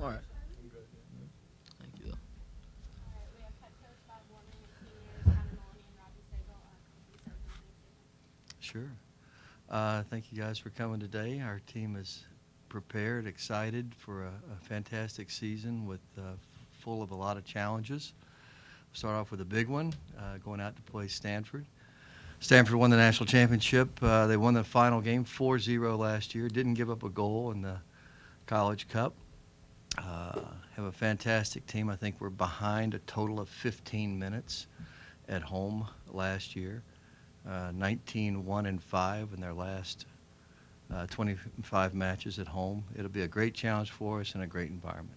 All right. Thank you. Alright, we have head coach Bob Warman and seniors Connor Maloney and Robbie Stagel. Could you start something statement? Sure. Thank you guys for coming today. Our team is prepared, excited for a fantastic season with full of a lot of challenges. Start off with a big one, going out to play Stanford. Stanford won the national championship. They won the final game 4-0 last year. Didn't give up a goal in the College Cup. Have a fantastic team. I think we're behind a total of 15 minutes at home last year. 19-1-5 in their last 25 matches at home. It'll be a great challenge for us and a great environment.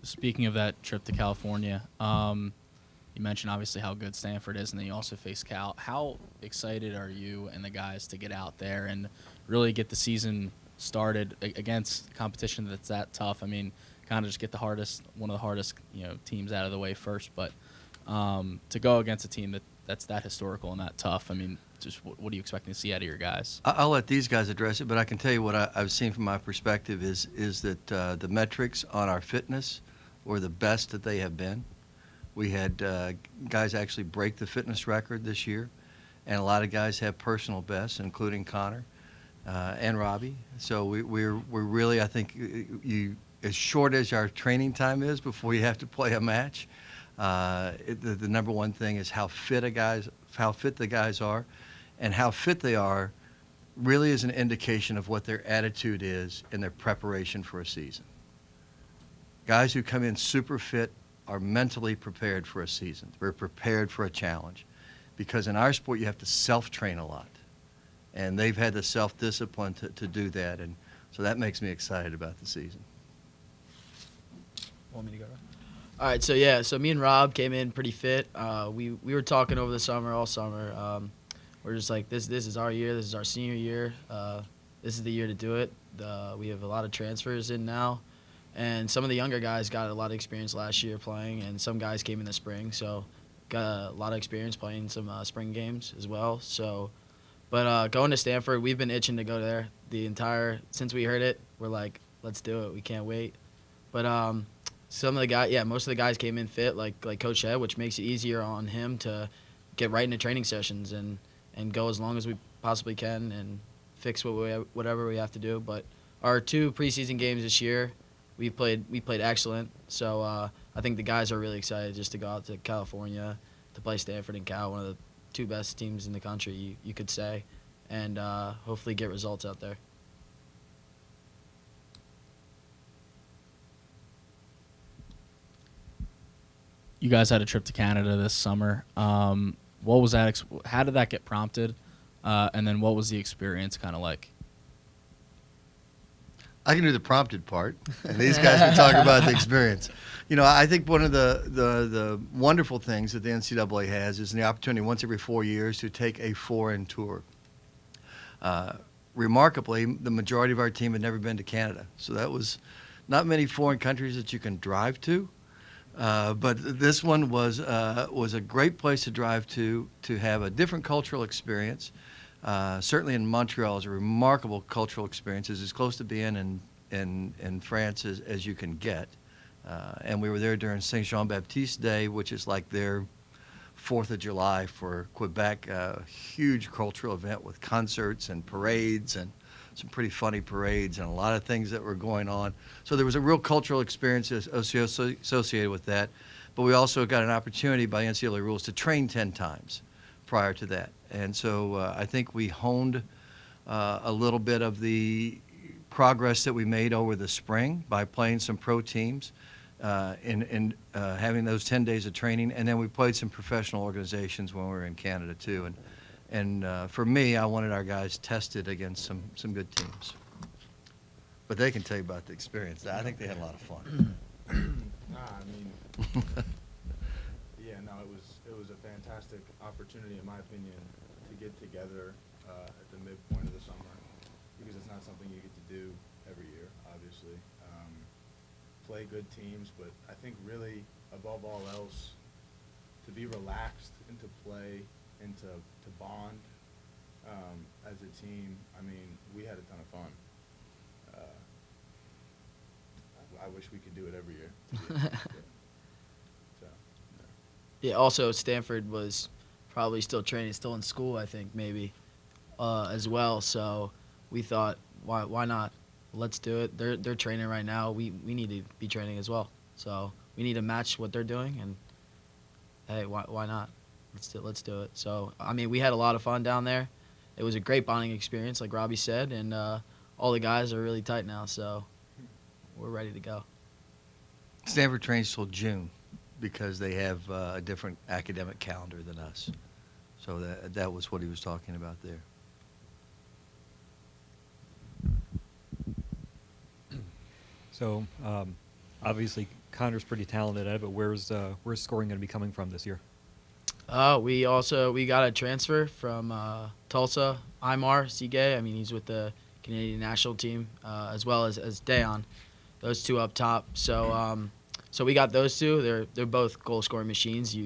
Speaking of that trip to California, you mentioned obviously how good Stanford is, and then you also face Cal. How excited are you and the guys to get out there and really get the season started against competition that's that tough? I mean, kind of just get one of the hardest teams out of the way first, but to go against a team that's that historical and that tough, I mean, just what are you expecting to see out of your guys? I'll let these guys address it, but I can tell you what I've seen from my perspective is that the metrics on our fitness were the best that they have been. We had guys actually break the fitness record this year, and a lot of guys have personal bests, including Connor and Robbie. So we're really, I think, as short as our training time is before you have to play a match, the number one thing is how fit the guys are, and how fit they are really is an indication of what their attitude is in their preparation for a season. Guys who come in super fit are mentally prepared for a season. They're prepared for a challenge, because in our sport you have to self-train a lot, and they've had the self-discipline to do that, and so that makes me excited about the season. Want me to go? All right, so me and Rob came in pretty fit. We were talking over the summer, all summer. We're just like, this is our year. This is our senior year. This is the year to do it. We have a lot of transfers in now, and some of the younger guys got a lot of experience last year playing, and some guys came in the spring, so got a lot of experience playing some spring games as well. So, but going to Stanford, we've been itching to go there since we heard it. We're like, let's do it. We can't wait. But some of the guys, most of the guys came in fit, like Coach said, which makes it easier on him to get right into training sessions and go as long as we possibly can and fix whatever we have to do. But our 2 preseason games this year, we played excellent. So I think the guys are really excited just to go out to California to play Stanford and Cal, one of the 2 best teams in the country, you could say, and hopefully get results out there. You guys had a trip to Canada this summer. What was that? How did that get prompted? And then what was the experience kind of like? I can do the prompted part, and these guys can talk about the experience. I think one of the wonderful things that the NCAA has is the opportunity once every 4 years to take a foreign tour. Remarkably, the majority of our team had never been to Canada, so that was not many foreign countries that you can drive to. But this one was a great place to drive to have a different cultural experience. Certainly in Montreal is a remarkable cultural experience. It's as close to being in France as you can get. And we were there during Saint Jean-Baptiste Day, which is like their 4th of July for Quebec, a huge cultural event with concerts and parades and some pretty funny parades and a lot of things that were going on. So there was a real cultural experience associated with that. But we also got an opportunity by NCAA rules to train 10 times prior to that. And so I think we honed a little bit of the progress that we made over the spring by playing some pro teams and having those 10 days of training. And then we played some professional organizations when we were in Canada too. And for me, I wanted our guys tested against some good teams. But they can tell you about the experience. I think they had a lot of fun. It was a fantastic opportunity, in my opinion, to get together at the midpoint of the summer, because it's not something you get to do every year, obviously. Play good teams, but I think really, above all else, to be relaxed and to play and to bond as a team, I mean, we had a ton of fun. I wish we could do it every year. To be honest, but, so, Yeah. Also, Stanford was probably still training, still in school, I think maybe, as well. So we thought, why not? Let's do it. They're training right now. We need to be training as well. So we need to match what they're doing. And hey, why not? Let's do it. So I mean, we had a lot of fun down there. It was a great bonding experience, like Robbie said, and all the guys are really tight now. So we're ready to go. Stanford trains till June because they have a different academic calendar than us. So that was what he was talking about there. So obviously Connor's pretty talented at it, but where's scoring going to be coming from this year? We got a transfer from Tulsa, Imar Sige. I mean, he's with the Canadian national team, as well as Dayon. Those two up top. So so we got those two. They're both goal scoring machines.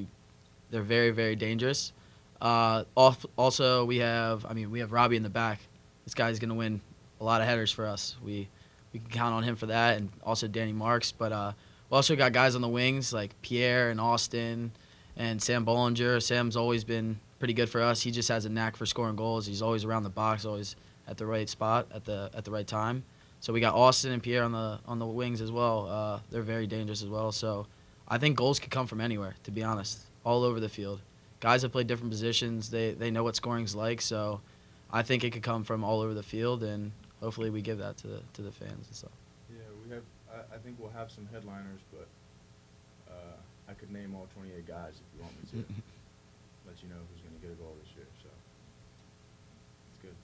They're very, very dangerous. Also we have Robbie in the back. This guy's gonna win a lot of headers for us. We can count on him for that, and also Danny Marks. But we also got guys on the wings like Pierre and Austin and Sam Bollinger. Sam's always been pretty good for us. He just has a knack for scoring goals. He's always around the box, always at the right spot at the right time. So we got Austin and Pierre on the wings as well. They're very dangerous as well. So I think goals could come from anywhere, to be honest, all over the field. Guys have played different positions. They know what scoring's like. So I think it could come from all over the field, and hopefully we give that to the fans and stuff. yeah, we have. I think we'll have some headliners, but I could name all 28 guys if you want me to. Let you know who's going to get a goal this year. So it's good.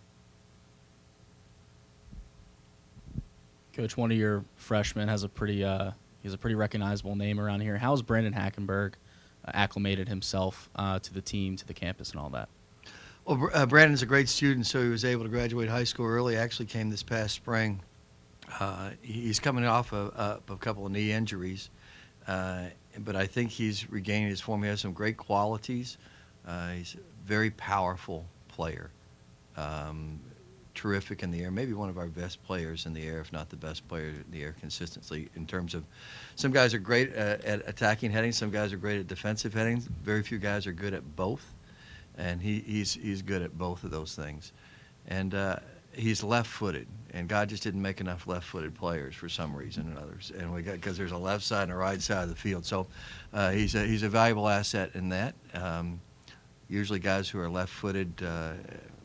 Coach, one of your freshmen has a pretty recognizable name around here. How's Brandon Hackenberg acclimated himself to the team, to the campus, and all that? Well, Brandon's a great student, so he was able to graduate high school early. Actually came this past spring. He's coming off a couple of knee injuries, but I think he's regaining his form. He has some great qualities. He's a very powerful player, terrific in the air, maybe one of our best players in the air, if not the best player in the air consistently in terms of some guys are great at attacking heading, some guys are great at defensive heading. Very few guys are good at both, and he's good at both of those things. And he's left-footed, and God just didn't make enough left-footed players for some reason or others. And we got because there's a left side and a right side of the field. So he's a valuable asset in that. Usually guys who are left-footed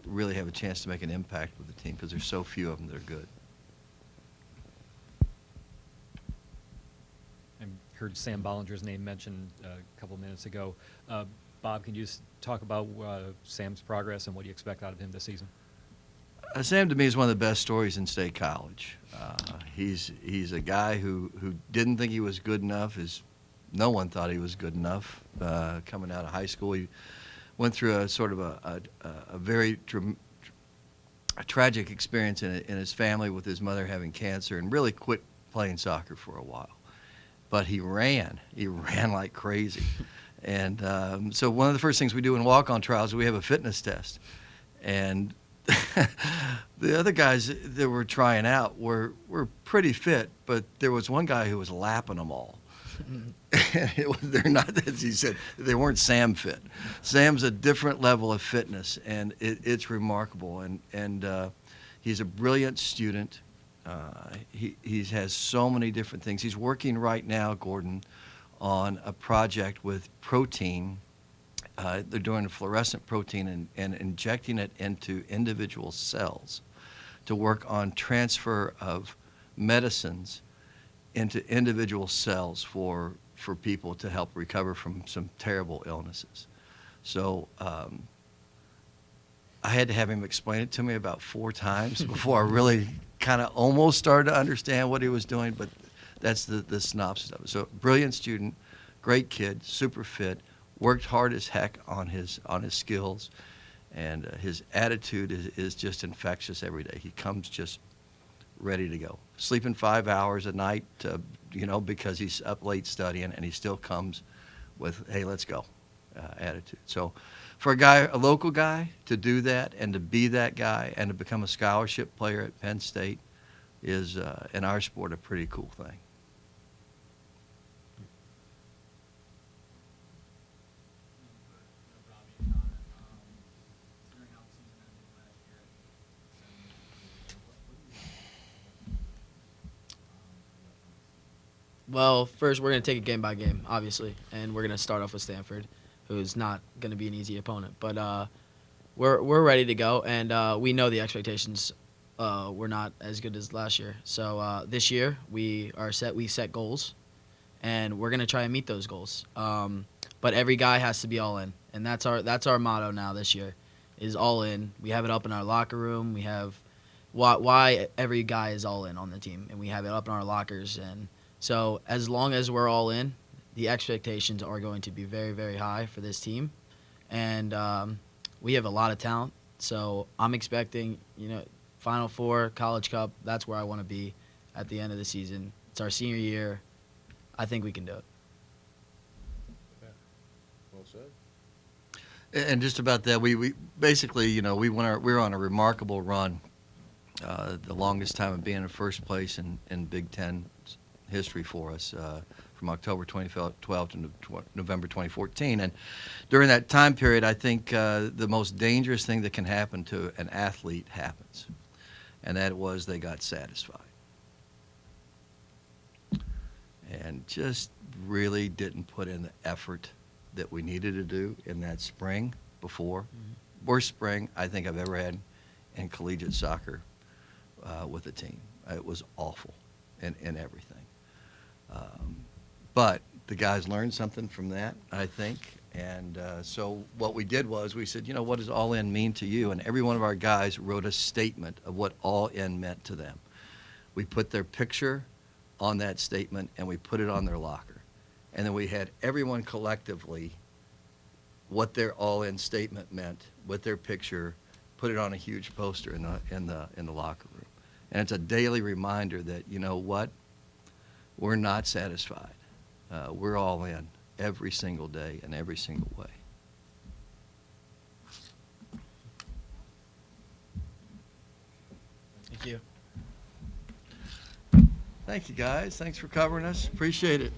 really have a chance to make an impact with the team because there's so few of them that are good. I heard Sam Bollinger's name mentioned a couple minutes ago. Bob, can you just talk about Sam's progress and what you expect out of him this season? Sam, to me, is one of the best stories in State College. He's a guy who didn't think he was good enough. No one thought he was good enough coming out of high school. He went through a sort of a very tragic experience in his family with his mother having cancer, and really quit playing soccer for a while. But he ran like crazy. And so one of the first things we do in walk-on trials is we have a fitness test. And the other guys that were trying out were pretty fit, but there was one guy who was lapping them all. They're not, as he said, they weren't Sam fit. Sam's a different level of fitness, and it's remarkable. And he's a brilliant student. He has so many different things. He's working right now, Gordon, on a project with protein. They're doing a fluorescent protein and injecting it into individual cells to work on transfer of medicines into individual cells for people to help recover from some terrible illnesses. So I had to have him explain it to me about 4 times before I really kind of almost started to understand what he was doing, but that's the synopsis of it. So brilliant student, great kid, super fit, worked hard as heck on his skills, and his attitude is just infectious every day. He comes just ready to go. Sleeping 5 hours a night, because he's up late studying, and he still comes with, hey, let's go. attitude. So for a local guy to do that and to be that guy and to become a scholarship player at Penn State is, in our sport, a pretty cool thing. Well, first we're gonna take it game by game, obviously, and we're gonna start off with Stanford, who's not gonna be an easy opponent. But we're ready to go, and we know the expectations were not as good as last year. So this year we set goals, and we're gonna try and meet those goals. But every guy has to be all in, and that's our motto now this year, is all in. We have it up in our locker room. We have why every guy is all in on the team, and we have it up in our lockers. And so as long as we're all in, the expectations are going to be very, very high for this team, and we have a lot of talent. So I'm expecting, Final Four, College Cup. That's where I want to be at the end of the season. It's our senior year. I think we can do it. Okay. Well said. And just about that, we basically, we were on a remarkable run, the longest time of being in first place in Big Ten history for us, from October 2012 to November 2014. And during that time period, I think the most dangerous thing that can happen to an athlete happens, and that was they got satisfied and just really didn't put in the effort that we needed to do in that spring before. Mm-hmm. Worst spring I think I've ever had in collegiate soccer with a team. It was awful in everything. But the guys learned something from that, I think. And so what we did was we said, what does all in mean to you? And every one of our guys wrote a statement of what all in meant to them. We put their picture on that statement, and we put it on their locker. And then we had everyone collectively, what their all-in statement meant with their picture, put it on a huge poster in the locker room. And it's a daily reminder that, we're not satisfied. We're all in every single day in every single way. Thank you. Thank you, guys. Thanks for covering us. Appreciate it.